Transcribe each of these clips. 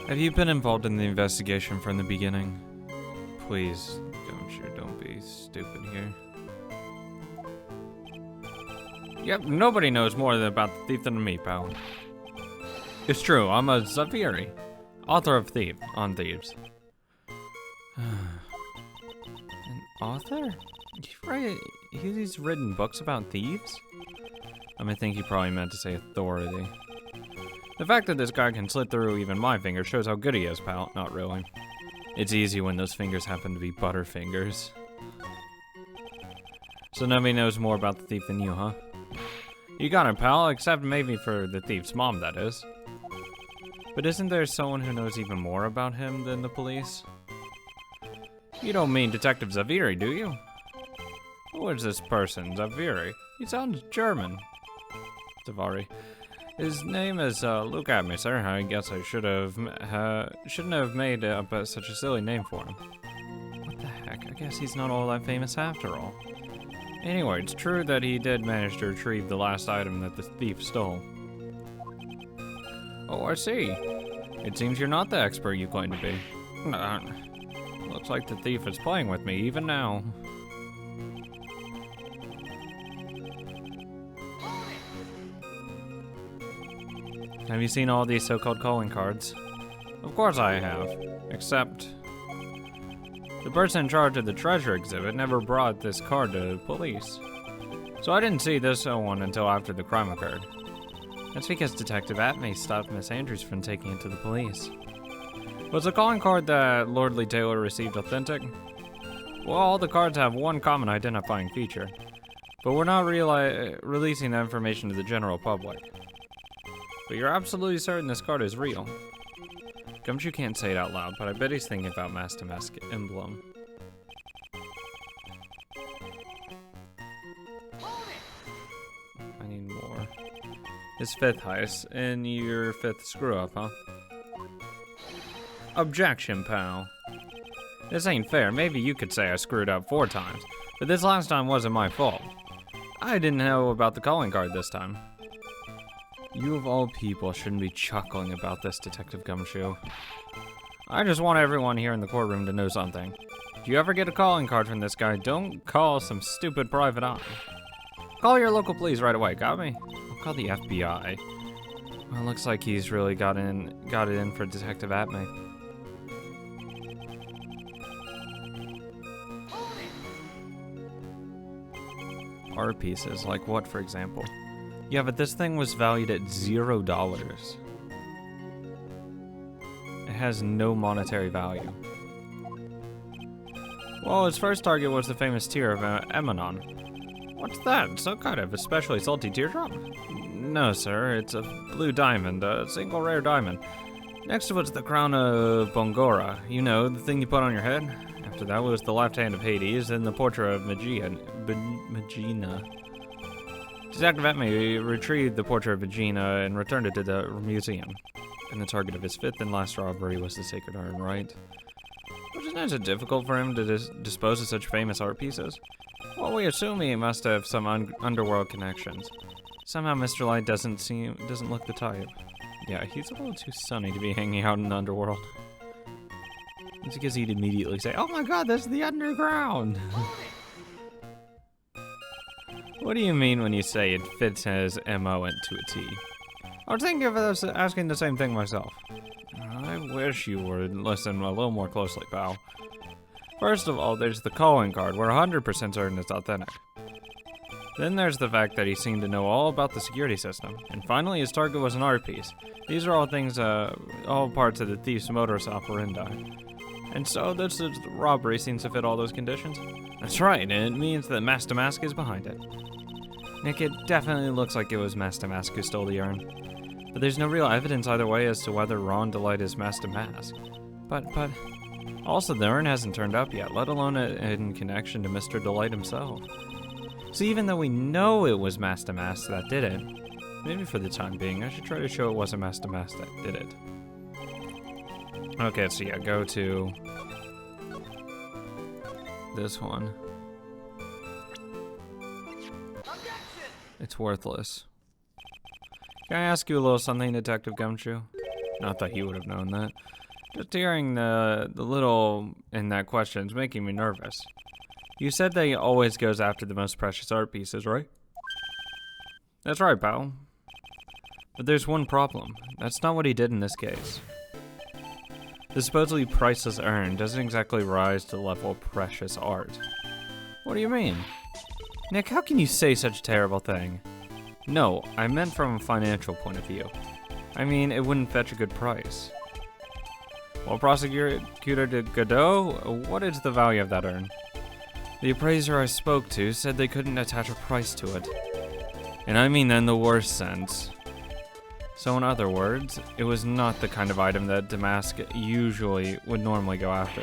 Have you been involved in the investigation from the beginning? Please, don't be stupid here. Yep, nobody knows more about the thief than me, pal. It's true, I'm a Zaviri, author of on Thieves. An author? He's written books about thieves? I think he probably meant to say authority. The fact that this guy can slip through even my fingers shows how good he is, pal. Not really. It's easy when those fingers happen to be butterfingers. So nobody knows more about the thief than you, huh? You got it, pal, except maybe for the thief's mom, that is. But isn't there someone who knows even more about him than the police? You don't mean Detective Zaviri, do you? Who is this person, Zaviri? He sounds German. Zavari. His name is, look at me, sir. I guess I shouldn't have made up such a silly name for him. What the heck? I guess he's not all that famous after all. Anyway, it's true that he did manage to retrieve the last item that the thief stole. Oh, I see. It seems you're not the expert you claim to be. Looks like the thief is playing with me even now. Have you seen all these so-called calling cards? Of course I have, except the person in charge of the treasure exhibit never brought this card to police. So I didn't see this one until after the crime occurred. That's because Detective Atmay stopped Miss Andrews from taking it to the police. Was the calling card that Lordly Taylor received authentic? Well, all the cards have one common identifying feature, but we're not releasing that information to the general public. But you're absolutely certain this card is real. Gumshoe can't say it out loud, but I bet he's thinking about Master Mask emblem. I need more. His fifth heist, and your fifth screw-up, huh? Objection, pal. This ain't fair. Maybe you could say I screwed up 4 times, but this last time wasn't my fault. I didn't know about the calling card this time. You of all people shouldn't be chuckling about this, Detective Gumshoe. I just want everyone here in the courtroom to know something. If you ever get a calling card from this guy, don't call some stupid private eye. Call your local police right away, got me? I'll call the FBI. Well, it looks like he's really got it in for Detective Atmay. Art pieces, like what, for example? Yeah, but this thing was valued at $0. It has no monetary value. Well, its first target was the famous tear of Emanon. What's that? Some kind of especially salty teardrop? No, sir. It's a blue diamond, a single rare diamond. Next to it's the crown of Bongora. You know, the thing you put on your head. After that was the left hand of Hades and the portrait of Magina. Detective Atmay retrieved the portrait of Vagina and returned it to the museum. And the target of his 5th and last robbery was the sacred iron, right? Wasn't it so difficult for him to dispose of such famous art pieces? Well, we assume he must have some underworld connections. Somehow Mr. Light doesn't look the type. Yeah, he's a little too sunny to be hanging out in the underworld. It's because he'd immediately say, "Oh my god, that's the underground!" What do you mean when you say it fits his MO into a T? I was thinking of asking the same thing myself. I wish you would listen a little more closely, pal. First of all, there's the calling card. We're 100% certain it's authentic. Then there's the fact that he seemed to know all about the security system. And finally, his target was an art piece. These are all things, all parts of the thief's modus operandi. And so this robbery seems to fit all those conditions. That's right, and it means that Master Mask is behind it. Nick, it definitely looks like it was Master Mask who stole the urn. But there's no real evidence either way as to whether Ron Delight is Master Mask. But, also the urn hasn't turned up yet, let alone in connection to Mr. Delight himself. So even though we know it was Master Mask that did it, maybe for the time being, I should try to show it wasn't Master Mask that did it. Okay, so yeah, go to this one. It's worthless. Can I ask you a little something, Detective Gumshoe? Not that he would have known that. Just hearing the little in that question is making me nervous. You said that he always goes after the most precious art pieces, right? That's right, pal. But there's one problem. That's not what he did in this case. The supposedly priceless urn doesn't exactly rise to the level of precious art. What do you mean? Nick, how can you say such a terrible thing? No, I meant from a financial point of view. I mean, it wouldn't fetch a good price. Well, Prosecutor de Godot, what is the value of that urn? The appraiser I spoke to said they couldn't attach a price to it. And I mean that in the worst sense. So in other words, it was not the kind of item that Damask usually would normally go after.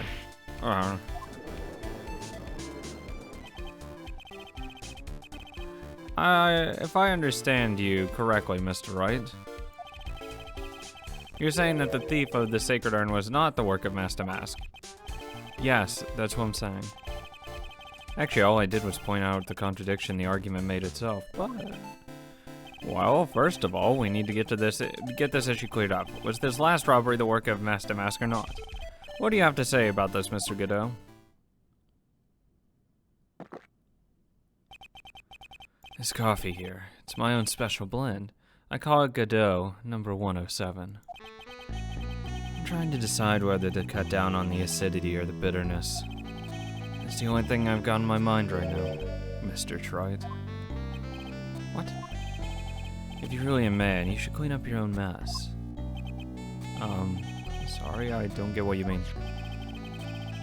If I understand you correctly, Mr. Wright, you're saying that the thief of the sacred urn was not the work of Master Mask? Yes, that's what I'm saying. Actually, all I did was point out the contradiction the argument made itself, but... Well, first of all, we need to get this issue cleared up. Was this last robbery the work of Master Mask or not? What do you have to say about this, Mr. Godot? This coffee here, it's my own special blend. I call it Godot, number 107. I'm trying to decide whether to cut down on the acidity or the bitterness. It's the only thing I've got in my mind right now, Mr. Trite. What? If you're really a man, you should clean up your own mess. Sorry, I don't get what you mean.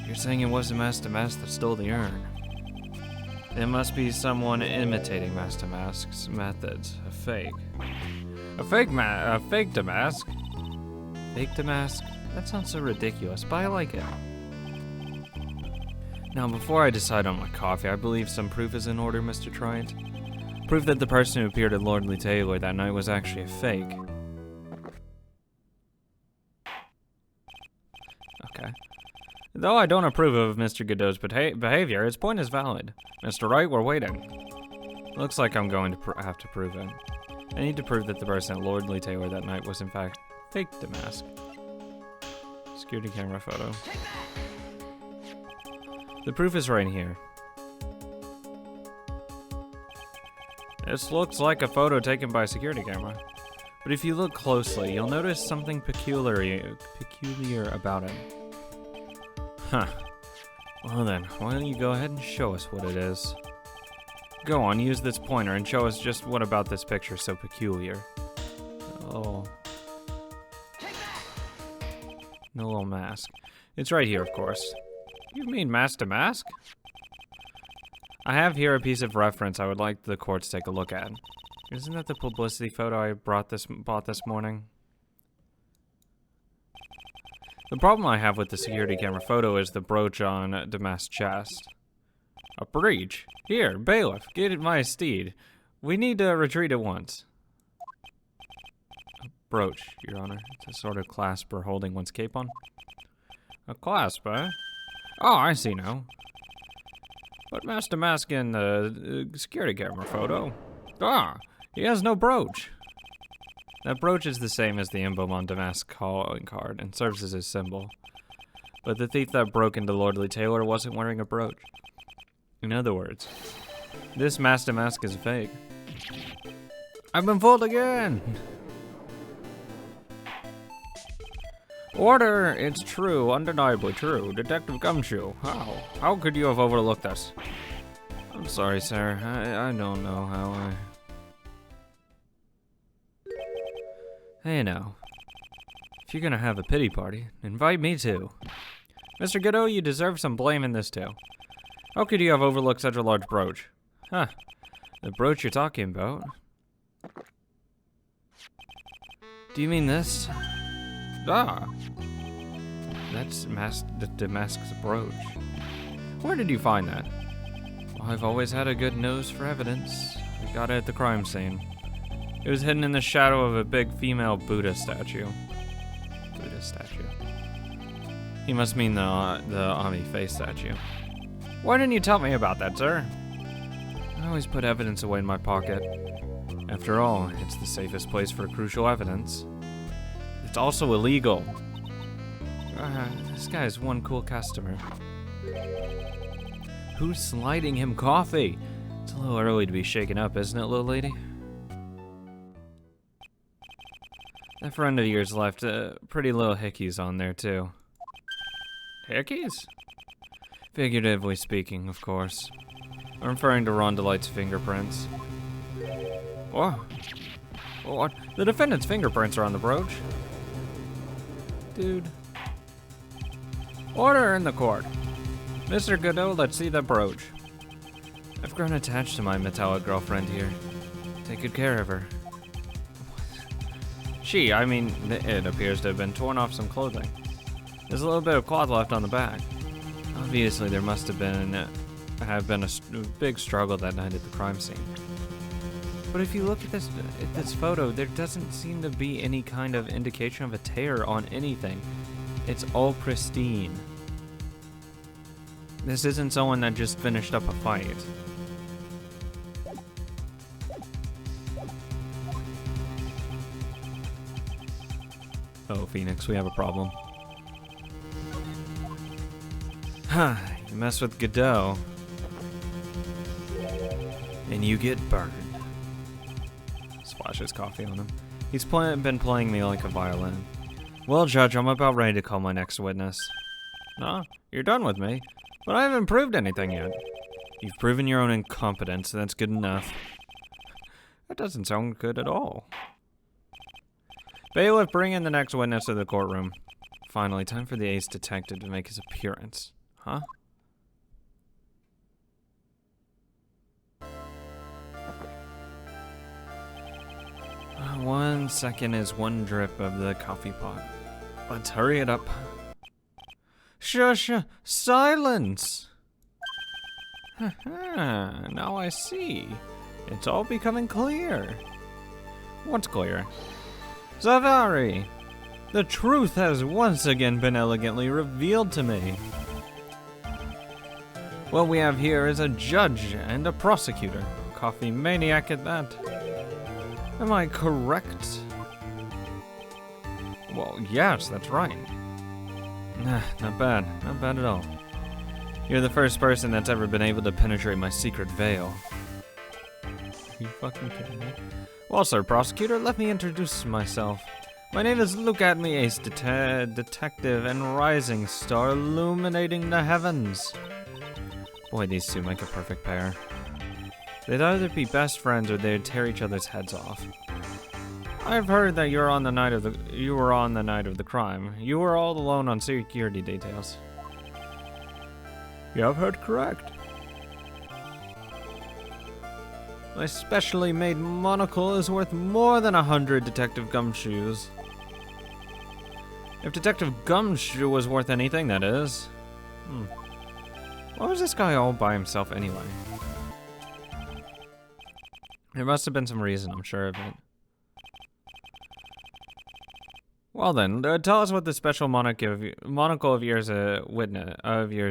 You're saying it wasn't Master Mask that stole the urn. It must be someone imitating Master Mask's methods. A fake. A fake Damask? Fake Damask? That sounds so ridiculous, but I like it. Now, before I decide on my coffee, I believe some proof is in order, Mr. Trite. Proof that the person who appeared at Lordly Taylor that night was actually a fake. Okay. Though I don't approve of Mr. Godot's behavior, his point is valid. Mr. Wright, we're waiting. Looks like I'm going to have to prove it. I need to prove that the person at Lordly Taylor that night was in fact fake Damask. Security camera photo. The proof is right here. This looks like a photo taken by a security camera. But if you look closely, you'll notice something peculiar about it. Huh. Well then, why don't you go ahead and show us what it is? Go on, use this pointer and show us just what about this picture is so peculiar. Oh. No little mask. It's right here, of course. You mean Master Mask? I have here a piece of reference I would like the court to take a look at. Isn't that the publicity photo I bought this morning? The problem I have with the security camera photo is the brooch on Damask's chest. A breach? Here, bailiff, get my steed. We need to retreat at once. A brooch, Your Honor. It's a sort of clasp for holding one's cape on. A clasp, eh? Oh, I see now. But Master Mask in the security camera photo. Ah, he has no brooch. That brooch is the same as the emblem on Damask's calling card and serves as his symbol. But the thief that broke into Lordly Taylor wasn't wearing a brooch. In other words, this Master Mask is fake. I've been fooled again! Order! It's true, undeniably true. Detective Gumshoe, how? How could you have overlooked this? I'm sorry, sir. I don't know how I... Hey now, if you're gonna have a pity party, invite me too. Mr. Godot, you deserve some blame in this too. How could you have overlooked such a large brooch? Huh, the brooch you're talking about? Do you mean this? Ah, that's Damask's brooch. Where did you find that? Well, I've always had a good nose for evidence. I got it at the crime scene. It was hidden in the shadow of a big female Buddha statue. Buddha statue. He must mean the Ami face statue. Why didn't you tell me about that, sir? I always put evidence away in my pocket. After all, it's the safest place for crucial evidence. The It's also illegal. This guy is one cool customer. Who's sliding him coffee? It's a little early to be shaken up, isn't it, little lady? That friend of yours left pretty little hickeys on there, too. Hickeys? Figuratively speaking, of course. I'm referring to Ron Delight's fingerprints. What? The defendant's fingerprints are on the brooch. Dude. Order in the court. Mr. Godot, let's see the brooch. I've grown attached to my metallic girlfriend here. Take good care of her. It appears to have been torn off some clothing. There's a little bit of cloth left on the back. Obviously, there must have been a big struggle that night at the crime scene. But if you look at this photo, there doesn't seem to be any kind of indication of a tear on anything. It's all pristine. This isn't someone that just finished up a fight. Oh, Phoenix, we have a problem. You mess with Godot, and you get burned. Splashes coffee on him. He's been playing me like a violin. Well, Judge, I'm about ready to call my next witness. Nah, you're done with me. But I haven't proved anything yet. You've proven your own incompetence, and that's good enough. That doesn't sound good at all. Bailiff, bring in the next witness to the courtroom. Finally, time for the ace detective to make his appearance. Huh? One second is one drip of the coffee pot. Let's hurry it up. Shush! Silence! Now I see. It's all becoming clear. What's clear? Zavari! The truth has once again been elegantly revealed to me. What we have here is a judge and a prosecutor. Coffee maniac at that. Am I correct? Well, yes, that's right. Not bad. Not bad at all. You're the first person that's ever been able to penetrate my secret veil. Are you fucking kidding me? Well, sir, prosecutor, let me introduce myself. My name is Look At Me Ace, detective and rising star illuminating the heavens. Boy, these two make a perfect pair. They'd either be best friends or they'd tear each other's heads off. I've heard that you were on the night of the crime. You were all alone on security details. You have heard correct. My specially made monocle is worth more than 100 Detective Gumshoes. If Detective Gumshoe was worth anything, that is. Why was this guy all by himself anyway? There must have been some reason, I'm sure of it. Well then, tell us what the special monocle of yours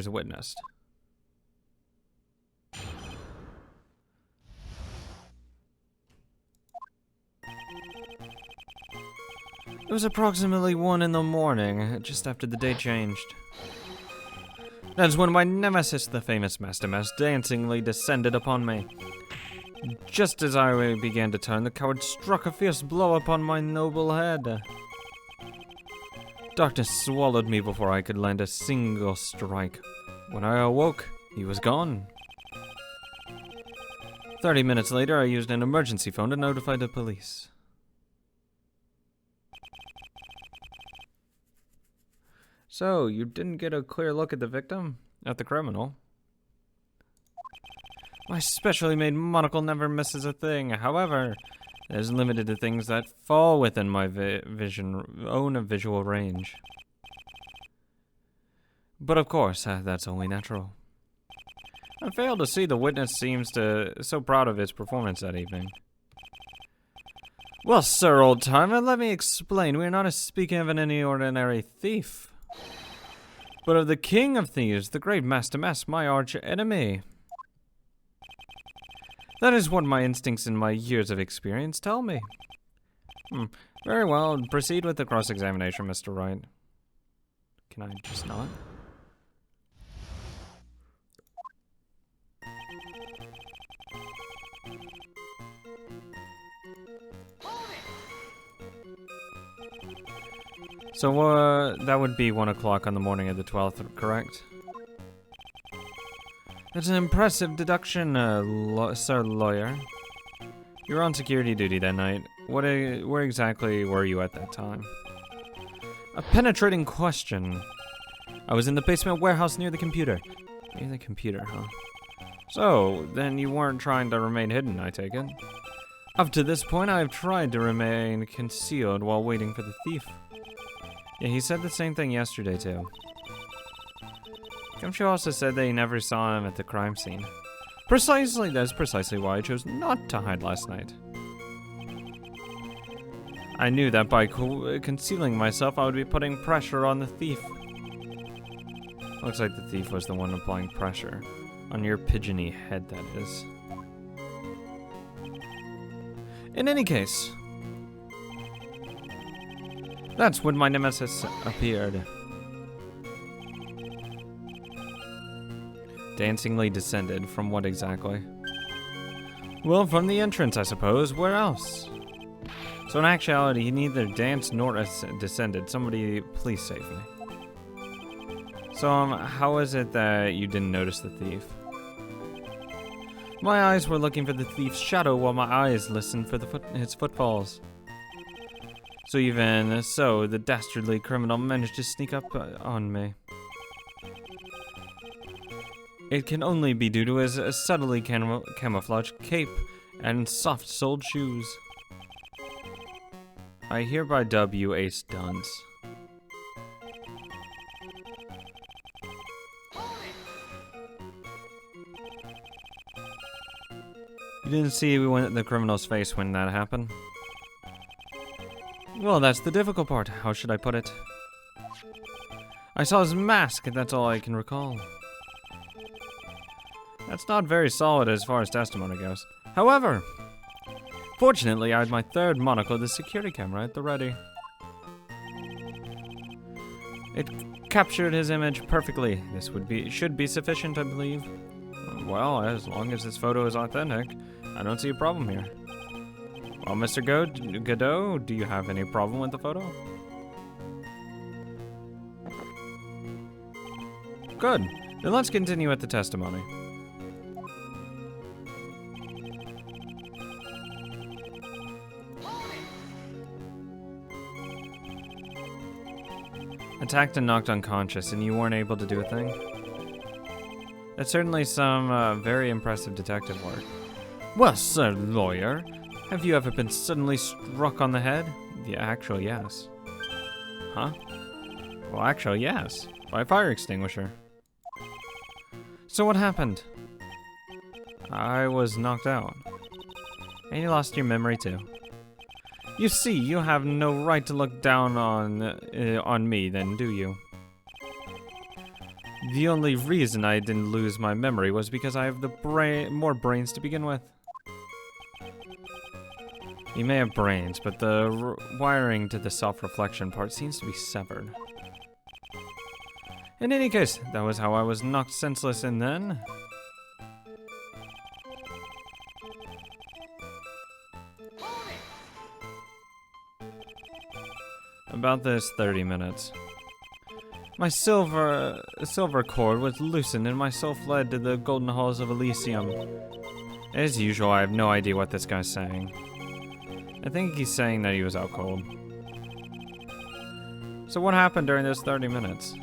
witnessed. It was approximately 1 in the morning, just after the day changed. That's when my nemesis, the famous Master Mess, dancingly descended upon me. Just as I began to turn, the coward struck a fierce blow upon my noble head. Darkness swallowed me before I could land a single strike. When I awoke, he was gone. 30 minutes later, I used an emergency phone to notify the police. So, you didn't get a clear look at the victim? At the criminal? My specially made monocle never misses a thing. However, it is limited to things that fall within my own visual range. But of course, that's only natural. I fail to see the witness seems so proud of his performance that evening. Well, sir, old timer, let me explain. We are not speaking of any ordinary thief, but of the king of thieves, the great Master Mess, my arch enemy. That is what my instincts and my years of experience tell me. Very well, proceed with the cross-examination, Mr. Wright. Can I just not? So, that would be 1 o'clock on the morning of the 12th, correct? That's an impressive deduction, sir lawyer. You were on security duty that night. Where exactly were you at that time? A penetrating question. I was in the basement warehouse near the computer. Near the computer, huh? So, then you weren't trying to remain hidden, I take it? Up to this point, I've tried to remain concealed while waiting for the thief. Yeah, he said the same thing yesterday, too. Gumshoe also said that he never saw him at the crime scene. Precisely, that's precisely why I chose not to hide last night. I knew that by concealing myself, I would be putting pressure on the thief. Looks like the thief was the one applying pressure. On your pigeony head, that is. In any case, that's when my nemesis appeared. Dancingly descended. From what exactly? Well, from the entrance, I suppose. Where else? So in actuality, he neither danced nor descended. Somebody, please save me. So, how is it that you didn't notice the thief? My eyes were looking for the thief's shadow while my eyes listened for his footfalls. So even so, the dastardly criminal managed to sneak up on me. It can only be due to his subtly camouflaged cape and soft-soled shoes. I hereby dub you Ace Dunce. You didn't see the criminal's face when that happened? Well, that's the difficult part. How should I put it? I saw his mask, and that's all I can recall. That's not very solid as far as testimony goes. However, fortunately, I had my third monocle, the security camera, at the ready. It captured his image perfectly. This should be sufficient, I believe. Well, as long as this photo is authentic, I don't see a problem here. Well, Mr. Godot, do you have any problem with the photo? Good. Then let's continue with the testimony. Attacked and knocked unconscious, and you weren't able to do a thing? That's certainly some very impressive detective work. Well, sir lawyer, have you ever been suddenly struck on the head? Yeah, actually, yes. Huh? Well, actually, yes. By a fire extinguisher. So what happened? I was knocked out. And you lost your memory too. You see, you have no right to look down on me then, do you? The only reason I didn't lose my memory was because I have more brains to begin with. You may have brains, but the wiring to the self-reflection part seems to be severed. In any case, that was how I was knocked senseless, and then... About this 30 minutes. My silver cord was loosened and my soul fled to the golden halls of Elysium. As usual, I have no idea what this guy's saying. I think he's saying that he was out cold. So what happened during those 30 minutes?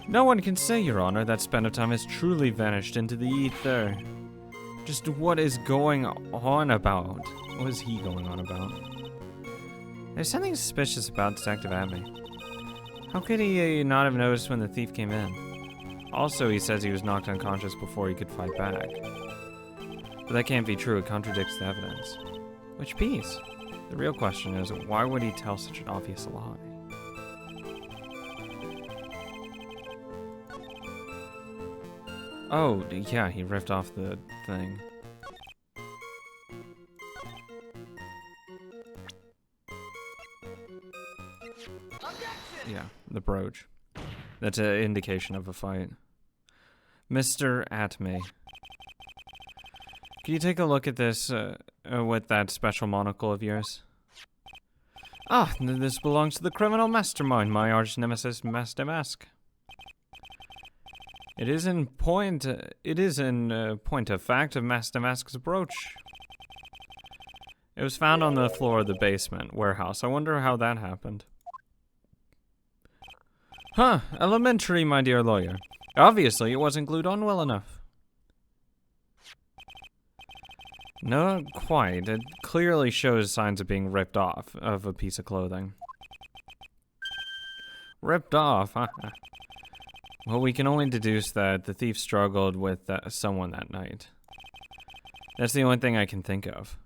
No one can say, Your Honor, that span of time has truly vanished into the ether. Just what is going on about? What is he going on about? There's something suspicious about Detective Abney. How could he not have noticed when the thief came in? Also, he says he was knocked unconscious before he could fight back. But that can't be true, it contradicts the evidence. Which piece? The real question is, why would he tell such an obvious lie? Oh, yeah, he ripped off the thing. Yeah, the brooch. That's an indication of a fight. Mr. Atme. Can you take a look at this with that special monocle of yours? Ah, this belongs to the criminal mastermind, my arch nemesis, Master Mask. It is in point of fact of Master Mask's brooch. It was found on the floor of the basement warehouse. I wonder how that happened. Huh, elementary, my dear lawyer. Obviously, it wasn't glued on well enough. Not quite. It clearly shows signs of being ripped off of a piece of clothing. Ripped off, huh? Well, we can only deduce that the thief struggled with someone that night. That's the only thing I can think of.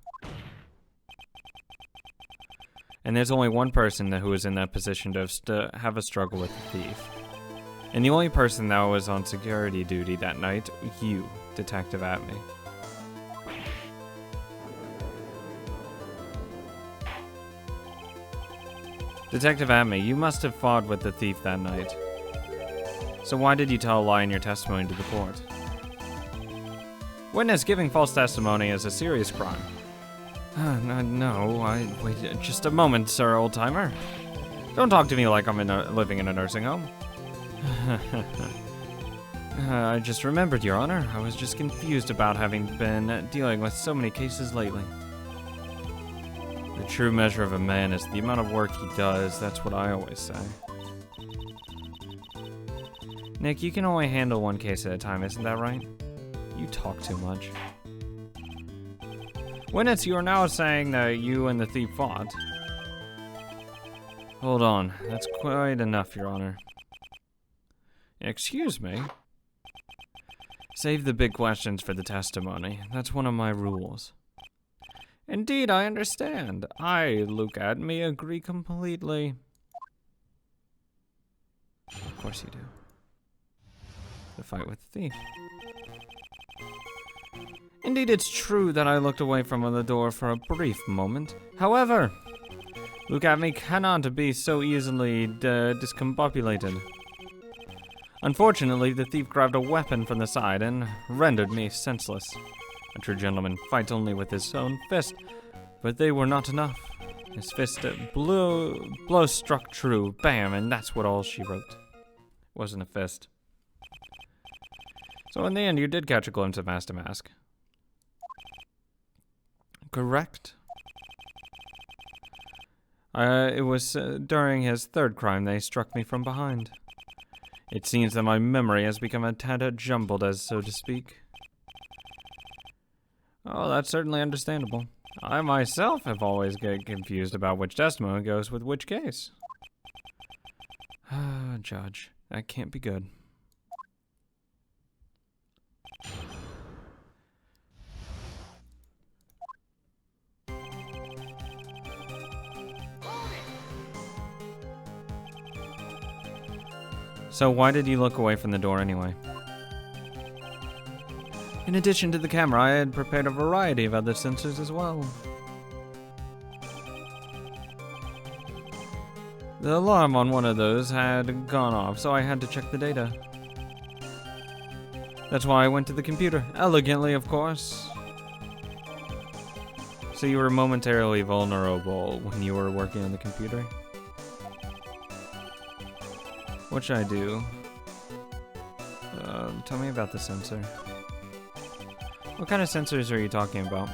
And there's only one person who was in that position to have a struggle with the thief. And the only person that was on security duty that night, you, Detective Atme. Detective Atme, you must have fought with the thief that night. So why did you tell a lie in your testimony to the court? Witness, giving false testimony is a serious crime. No, wait just a moment, sir, old-timer. Don't talk to me like I'm living in a nursing home. I just remembered, Your Honor. I was just confused about having been dealing with so many cases lately. The true measure of a man is the amount of work he does. That's what I always say. Nick, you can only handle one case at a time, isn't that right? You talk too much. Witness, you are now saying that you and the thief fought. Hold on, that's quite enough, Your Honor. Excuse me? Save the big questions for the testimony. That's one of my rules. Indeed, I understand. I, Luke Atme, agree completely. Of course you do. The fight with the thief. Indeed, it's true that I looked away from the door for a brief moment. However, Luke Atme cannot be so easily discombobulated. Unfortunately, the thief grabbed a weapon from the side and rendered me senseless. A true gentleman fights only with his own fist, but they were not enough. His fist blow struck true, bam, and that's what all she wrote. Wasn't a fist. So in the end, you did catch a glimpse of Master Mask. Correct. It was during his third crime they struck me from behind. It seems that my memory has become a tad jumbled, as so to speak. Oh, that's certainly understandable. I myself have always get confused about which testimony goes with which case. Judge, that can't be good. So why did you look away from the door anyway? In addition to the camera, I had prepared a variety of other sensors as well. The alarm on one of those had gone off, so I had to check the data. That's why I went to the computer. Elegantly, of course. So you were momentarily vulnerable when you were working on the computer? What should I do? Tell me about the sensor. What kind of sensors are you talking about?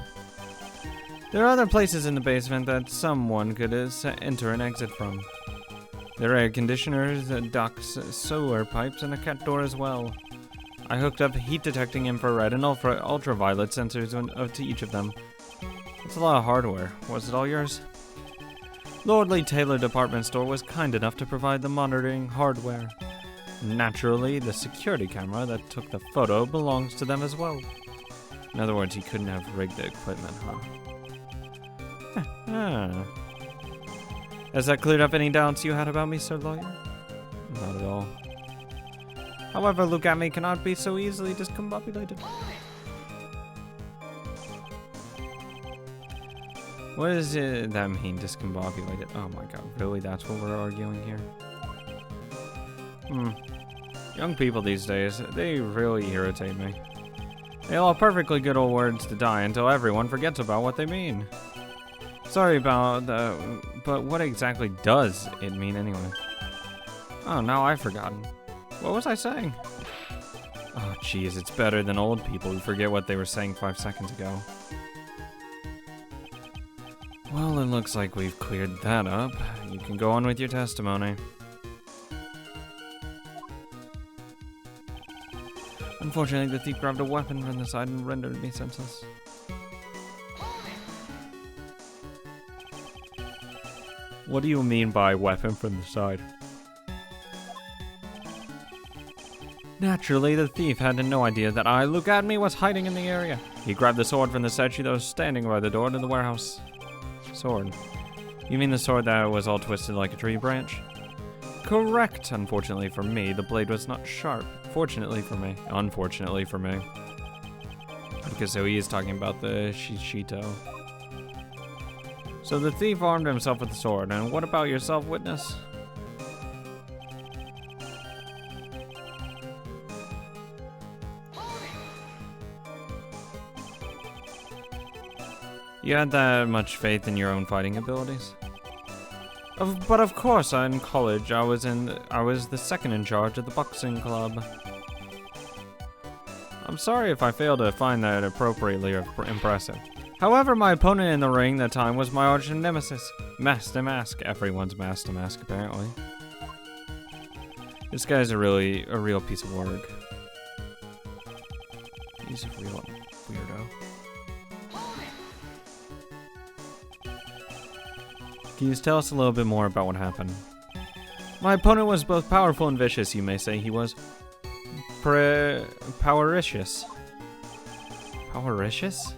There are other places in the basement that someone could enter and exit from. There are air conditioners, ducts, sewer pipes, and a cat door as well. I hooked up heat detecting infrared and ultraviolet sensors to each of them. That's a lot of hardware. Was it all yours? Lordly Taylor Department Store was kind enough to provide the monitoring hardware. Naturally, the security camera that took the photo belongs to them as well. In other words, he couldn't have rigged the equipment, huh? Has that cleared up any doubts you had about me, Sir Lawyer? Not at all. However, Luke Atme cannot be so easily discombobulated. What does that mean, discombobulated? Oh my god, really? That's what we're arguing here? Young people these days, they really irritate me. They all have perfectly good old words to die until everyone forgets about what they mean. Sorry about that, but what exactly does it mean anyway? Oh, now I've forgotten. What was I saying? Oh, jeez, it's better than old people who forget what they were saying 5 seconds ago. Well, it looks like we've cleared that up. You can go on with your testimony. Unfortunately, the thief grabbed a weapon from the side and rendered me senseless. What do you mean by weapon from the side? Naturally, the thief had no idea that I, Look at Me, was hiding in the area. He grabbed the sword from the statue that was standing by the door to the warehouse. Sword? You mean the sword that was all twisted like a tree branch? Correct. Unfortunately for me, the blade was not sharp. Fortunately for me. Unfortunately for me. Because so he is talking about the Shishito. So the thief armed himself with the sword, and what about yourself, witness? You had that much faith in your own fighting abilities? But of course, in college, I was the second in charge of the boxing club. I'm sorry if I failed to find that appropriately impressive. However, my opponent in the ring that time was my arch nemesis, Master Mask. Everyone's Master Mask, apparently. This guy's a real piece of work. He's a real weirdo. Can you tell us a little bit more about what happened? My opponent was both powerful and vicious, you may say. He was powericious. Powericious?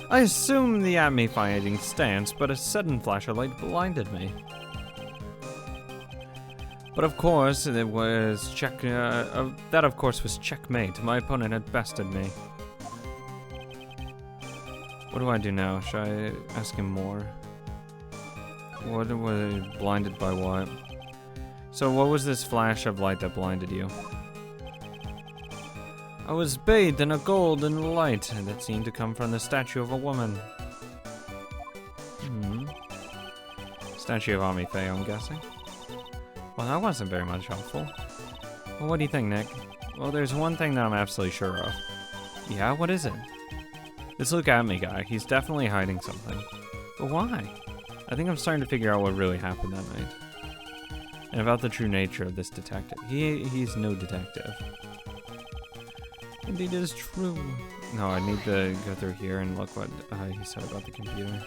I assumed the at-me fighting stance, but a sudden flash of light blinded me. But of course, it was that of course was checkmate. My opponent had bested me. What do I do now? Should I ask him more? What was blinded by what? So what was this flash of light that blinded you? I was bathed in a golden light that seemed to come from the statue of a woman. Statue of Ami Faye, I'm guessing. Well, that wasn't very much helpful. Well, what do you think, Nick? Well, there's one thing that I'm absolutely sure of. Yeah, what is it? This Look at Me guy, he's definitely hiding something. But why? I think I'm starting to figure out what really happened that night. And about the true nature of this detective. He's no detective. Indeed, it is true. No, I need to go through here and look what he said about the computer.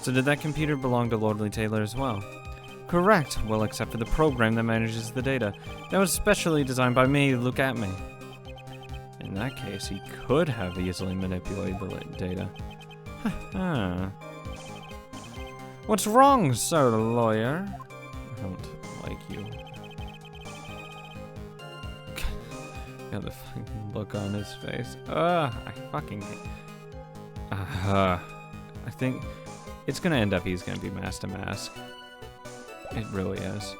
So did that computer belong to Lordly Taylor as well? Correct, well except for the program that manages the data. That was specially designed by me, Look at Me. In that case, he could have easily manipulated the data. What's wrong, sir, lawyer? I don't like you. Got the fucking look on his face. I fucking hate. I think it's gonna end up he's gonna be Master Mask. It really is.